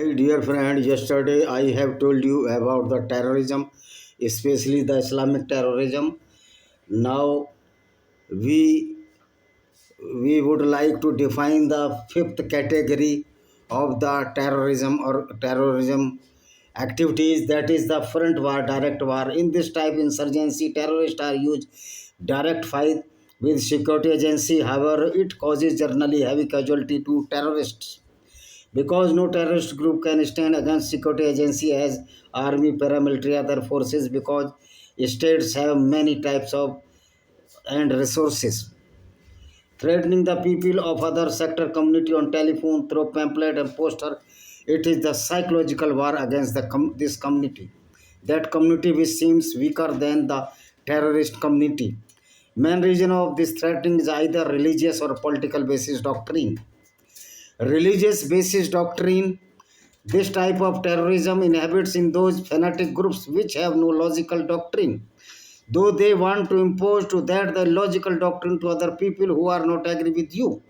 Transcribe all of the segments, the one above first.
My dear friend, yesterday I have told you about the terrorism, especially the Islamic terrorism. Now we we would like to define the fifth category of the terrorism or terrorism activities, that is the front war, direct war. In this type insurgency, terrorists are used direct fight with security agency. However, it causes generally heavy casualty to terrorists because no terrorist group can stand against security agency as army, paramilitary, other forces, because states have many types of and resources threatening the people of other sector community on telephone, through pamphlet and poster. It is the psychological war against this community, that community which seems weaker than the terrorist community. Main reason of this threatening is either religious or political basis doctrine. Religious basis doctrine. This type of terrorism inhabits in those fanatic groups which have no logical doctrine, though they want to impose to that the logical doctrine to other people who are not agree with you.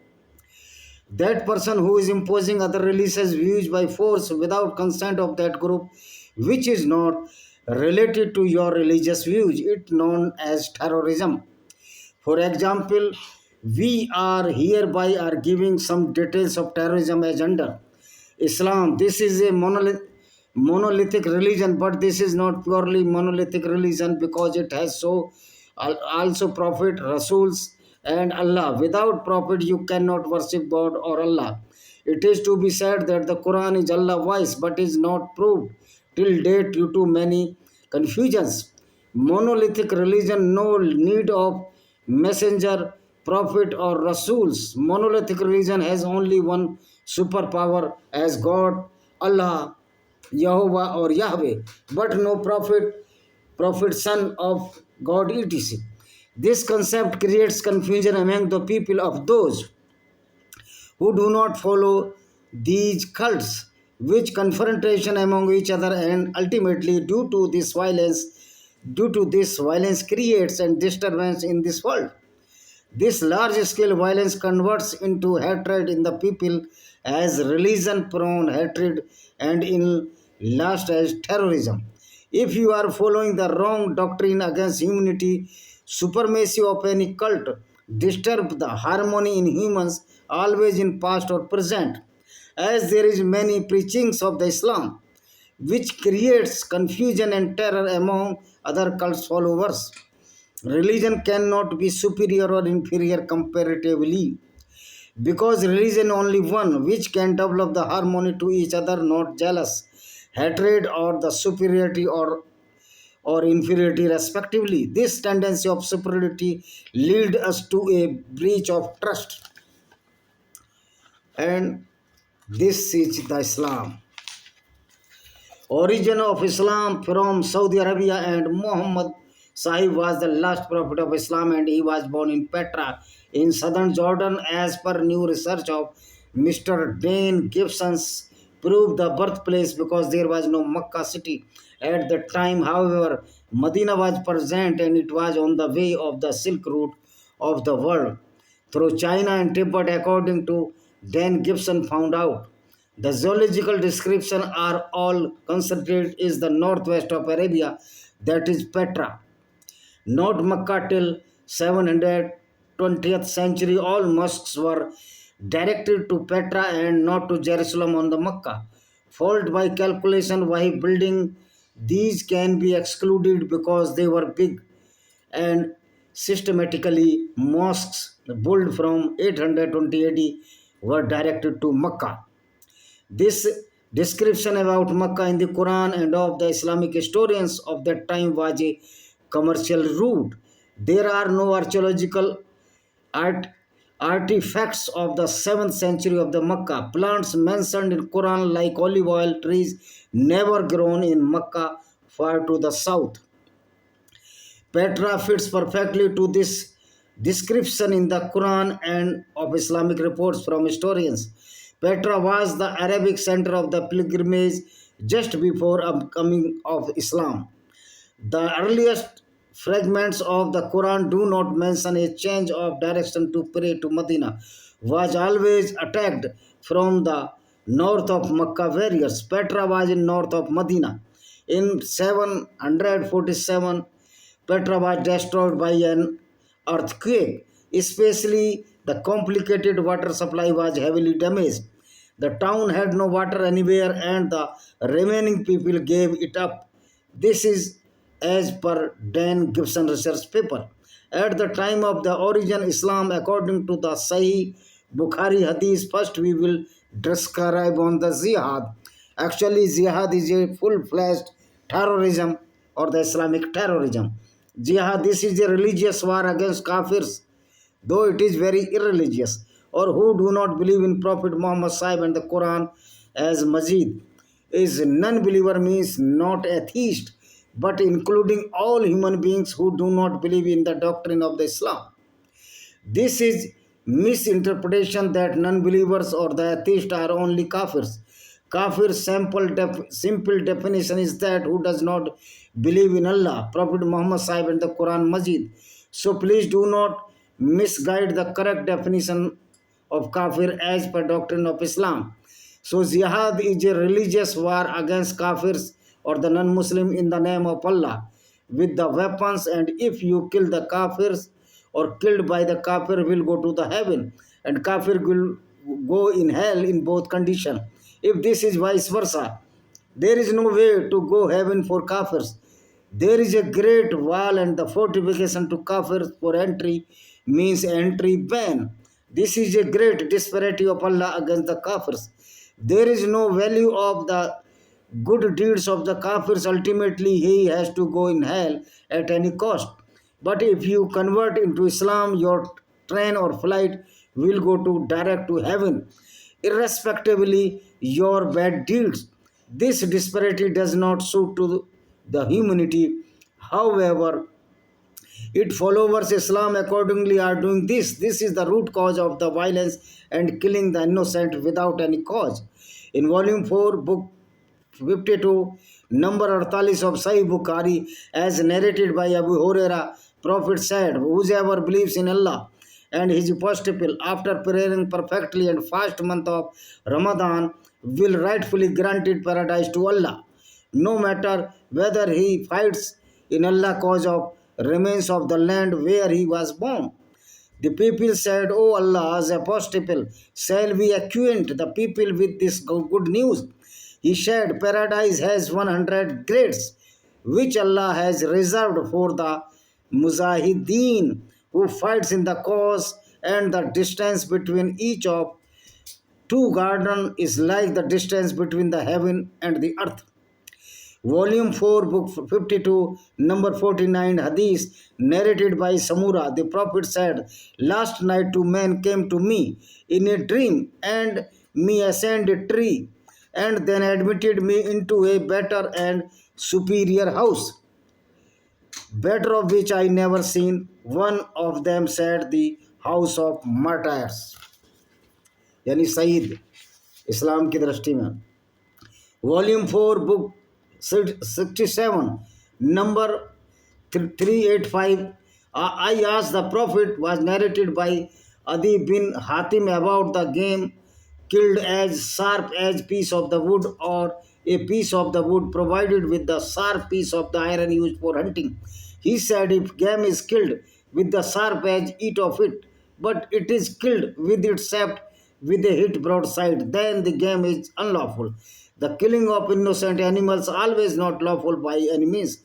That person who is imposing other religious views by force without consent of that group, which is not related to your religious views, it known as terrorism. For example, we are hereby are giving some details of terrorism as under Islam. This is a monolithic religion, but this is not purely monolithic religion because it has also prophet, Rasuls, and Allah. Without prophet, you cannot worship God or Allah. It is to be said that the Quran is Allah's voice, but is not proved till date due to many confusions. Monolithic religion, no need of messenger, prophet, or Rasuls. Monolithic religion has only one superpower as God, Allah, Jehovah, or Yahweh, but no prophet, son of God, etc. This concept creates confusion among the people of those who do not follow these cults, which confrontation among each other, and ultimately due to this violence creates a disturbance in this world. This large scale violence converts into hatred in the people as religion prone hatred, and in last as terrorism. If you are following the wrong doctrine against humanity, supremacy of any cult disturb the harmony in humans, always in past or present, as there is many preachings of the Islam which creates confusion and terror among other cults followers. Religion cannot be superior or inferior comparatively, because religion only one which can develop the harmony to each other, not jealous, hatred, or the superiority or inferiority respectively. This tendency of superiority lead us to a breach of trust, and this is the Islam. Origin of Islam from Saudi Arabia, and Muhammad Sahib was the last prophet of Islam, and he was born in Petra in southern Jordan. As per new research of Mr. Dane Gibson's proved the birthplace, because there was no Makkah city at the time. However, Medina was present, and it was on the way of the Silk Route of the world through China and Tibet, according to Dan Gibson found out. The zoological description are all concentrated is the northwest of Arabia, that is Petra. Not Mecca till 720th century. All mosques were directed to Petra and not to Jerusalem on the Mecca. Fault by calculation why building these can be excluded because they were big, and systematically mosques built from 820 AD were directed to Mecca. This description about Mecca in the Quran and of the Islamic historians of that time was a commercial route. There are no archaeological art, artifacts of the 7th century of the Mecca. Plants mentioned in Quran like olive oil trees never grown in Mecca far to the south. Petra fits perfectly to this description in the Quran and of Islamic reports from historians. Petra was the Arabic center of the pilgrimage just before upcoming of Islam. The earliest fragments of the Quran do not mention a change of direction to pray to Medina was always attacked from the north of Makkah warriors. Petra was in north of Medina. In 747, Petra was destroyed by an earthquake, especially the complicated water supply was heavily damaged. The town had no water anywhere and the remaining people gave it up. This is as per Dan Gibson research paper. At the time of the origin Islam, according to the Sahih Bukhari Hadith, first we will describe on the jihad. Actually, jihad is a full-fledged terrorism or the Islamic terrorism. Jihad, this is a religious war against kafirs, though it is very irreligious, or who do not believe in Prophet Muhammad Sahib and the Quran as Majid. Is non-believer means not atheist, but including all human beings who do not believe in the doctrine of the Islam. This is misinterpretation that non-believers or the atheists are only kafirs. Kafir's simple definition is that who does not believe in Allah, Prophet Muhammad Sahib and the Quran Majid. So please do not misguide the correct definition of kafir as per doctrine of Islam. So jihad is a religious war against kafirs or the non-Muslim in the name of Allah with the weapons, and if you kill the kafirs or killed by the kafir will go to the heaven and kafir will go in hell in both condition. If this is vice versa, there is no way to go heaven for kafirs. There is a great wall and the fortification to kafirs for entry means entry ban. This is a great disparity of Allah against the kafirs. There is no value of the good deeds of the kafirs. Ultimately, he has to go in hell at any cost. But if you convert into Islam, your train or flight will go to direct to heaven, irrespectively your bad deeds. This disparity does not suit to the humanity. However, its followers Islam accordingly are doing this. This is the root cause of the violence and killing the innocent without any cause. In volume 4, book 52, number 48 of Sahih Bukhari, as narrated by Abu Huraira, Prophet said, whosoever believes in Allah and his apostle after praying perfectly and fast month of Ramadan will rightfully granted paradise to Allah, no matter whether he fights in Allah cause of remains of the land where he was born. The people said, O Allah, as apostle, shall we acquaint the people with this good news? He said, paradise has 100 grades, which Allah has reserved for the mujahideen who fights in the cause, and the distance between each of two gardens is like the distance between the heaven and the earth. Volume 4, book 52, number 49, Hadith, narrated by Samura. The Prophet said, last night two men came to me in a dream and me ascend a tree and then admitted me into a better and superior house, better of which I never seen. One of them said, the house of martyrs, यानी शहीद इस्लाम की दृष्टि में. Volume 4, book 67, number 385. I asked the Prophet, was narrated by Adi bin Hatim, about the game killed as sharp as piece of the wood or a piece of the wood provided with the sharp piece of the iron used for hunting. He said, if game is killed with the sharp edge, eat of it, but it is killed with its shaft with a hit broadside, then the game is unlawful. The killing of innocent animals always not lawful by any means.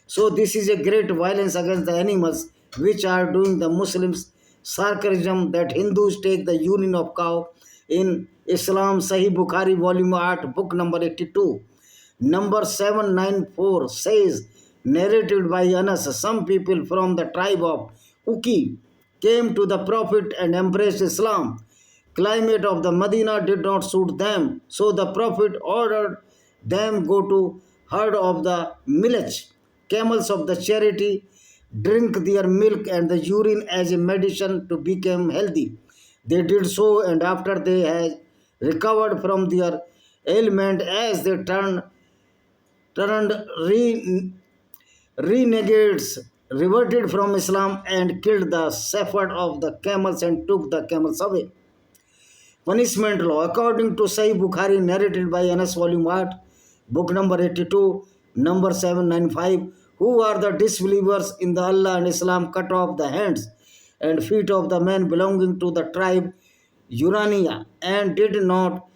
So this is a great violence against the animals which are doing the Muslims. Sarcasm that Hindus take the urine of cow in Islam. Sahih Bukhari, volume 8, book number 82. Number 794 says, narrated by Anas, some people from the tribe of Uki came to the Prophet and embraced Islam. Climate of the Medina did not suit them, so the Prophet ordered them go to herd of the milch, camels of the charity, drink their milk and the urine as a medicine to become healthy. They did so, and after they had recovered from their ailment, as they turned renegades, reverted from Islam and killed the shepherd of the camels and took the camels away. punishment law. According to Sahih Bukhari, narrated by Anas Volume 8, book number 82, number 795, who are the disbelievers in the Allah and Islam cut off the hands and feet of the men belonging to the tribe Urania and did not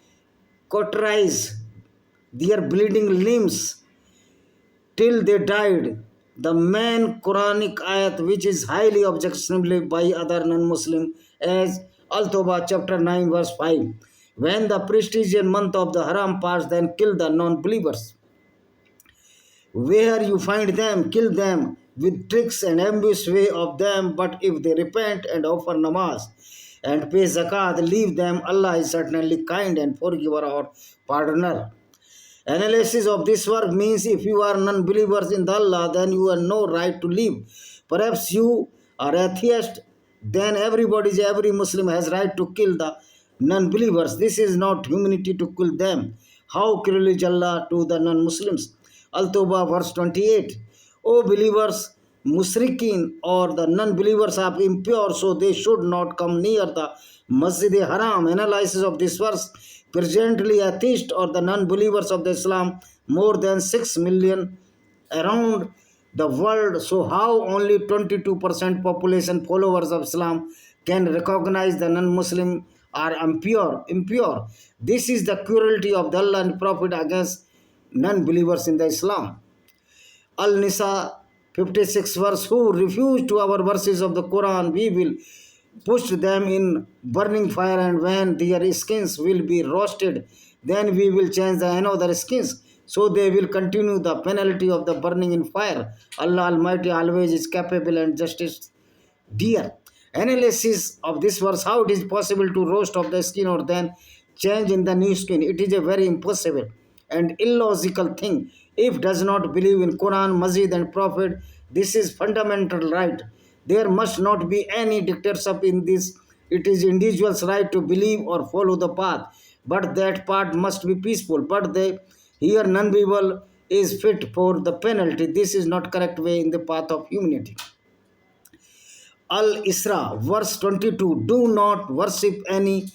cauterize their bleeding limbs till they died. The main Quranic ayat which is highly objectionable by other non-Muslim as Al-Tawbah chapter 9 verse 5. When the prestigious month of the Haram passed, then kill the non-believers. Where you find them, kill them with tricks and ambushed way of them, but if they repent and offer namaz and pay zakat, leave them. Allah is certainly kind and forgiver or pardoner. Analysis of this work means if you are non-believers in the Allah, then you have no right to live. Perhaps you are atheist, then every Muslim has right to kill the non-believers. This is not humanity to kill them. How cruel is Allah to the non-Muslims? Al-Tawbah verse 28. O believers, musrikin or the non-believers are impure, so they should not come near the Masjid-e-Haram. Analysis of this verse. Presently, atheists or the non-believers of the Islam more than 6 million around the world. So how only 22% population followers of Islam can recognize the non-Muslim are impure? This is the cruelty of the Allah and Prophet against non-believers in the Islam. Al-Nisa 56 verse, who refuse to our verses of the Quran, we will push them in burning fire, and when their skins will be roasted, then we will change the another skins, so they will continue the penalty of the burning in fire. Allah Almighty always is capable and justice dear. Analysis of this verse, how it is possible to roast of the skin or then change in the new skin? It is a very impossible and illogical thing. If does not believe in Quran, Masjid and Prophet, this is fundamental right. There must not be any dictatorship in this. It is individual's right to believe or follow the path, but that path must be peaceful. But here non-believable is fit for the penalty. This is not correct way in the path of humanity. Al-Isra verse 22. Do not worship any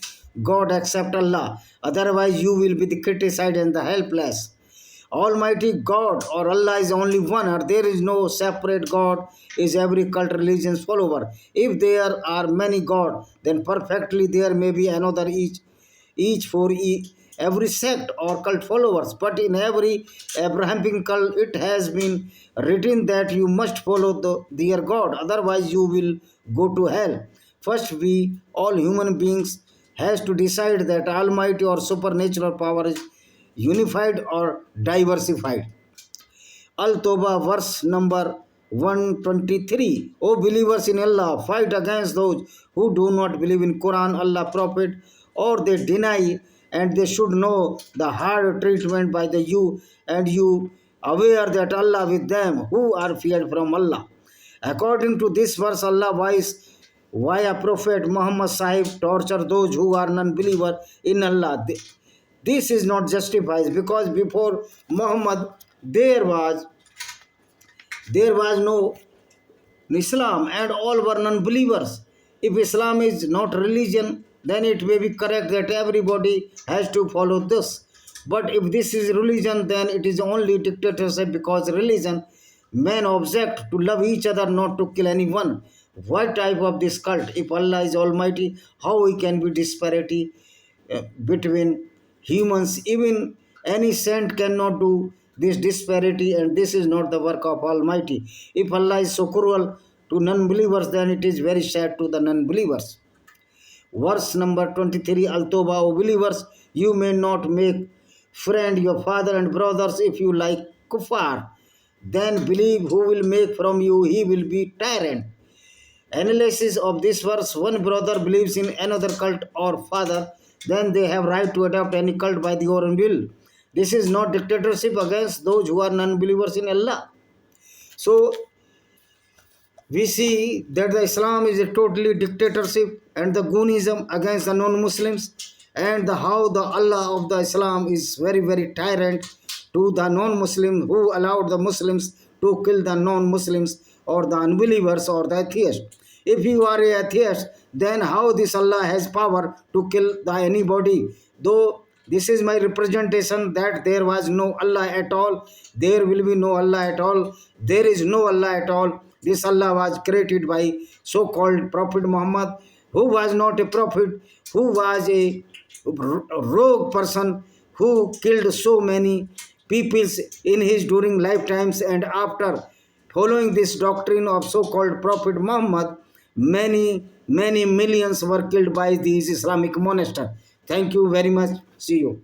God except Allah, otherwise you will be the criticized and the helpless. Almighty God or Allah is only one, or there is no separate God, is every cult religion's follower. If there are many gods, then perfectly there may be another each for every sect or cult followers. But in every Abrahamic cult, it has been written that you must follow their God, otherwise you will go to hell. First, we, all human beings, has to decide that Almighty or supernatural power is unified or diversified. Al-Tawbah verse number 123. O believers in Allah, fight against those who do not believe in Quran, Allah, Prophet, or they deny, and they should know the hard treatment by the you, and you aware that Allah with them who are feared from Allah. According to this verse, Allah via Prophet Muhammad Sahib torture those who are non-believer in Allah. This is not justified, because before Muhammad there was no Islam and all were non-believers. If Islam is not religion, then it may be correct that everybody has to follow this. But if this is religion, then it is only dictatorship, because religion men object to love each other, not to kill anyone. What type of this cult? If Allah is Almighty, how he can be disparity between humans? Even any saint cannot do this disparity, and this is not the work of Almighty. If Allah is so cruel to non-believers, then it is very sad to the non-believers. Verse number 23, Al-Tawbah, O believers, you may not make friend your father and brothers if you like kuffar. Then believe who will make from you, he will be tyrant. Analysis of this verse, one brother believes in another cult or father, then they have right to adopt any cult by their own will. This is not dictatorship against those who are non-believers in Allah. So, we see that the Islam is a totally dictatorship and the Gunism against the non-Muslims, and how the Allah of the Islam is very, very tyrant to the non-Muslim, who allowed the Muslims to kill the non-Muslims or the unbelievers or the atheists. If you are an atheist, then how this Allah has power to kill anybody? Though this is my representation that there was no Allah at all, there will be no Allah at all, there is no Allah at all. This Allah was created by so-called Prophet Muhammad, who was not a prophet, who was a rogue person, who killed so many peoples in his during lifetimes, and after following this doctrine of so-called Prophet Muhammad, many millions were killed by these Islamic monsters. Thank you very much. See you.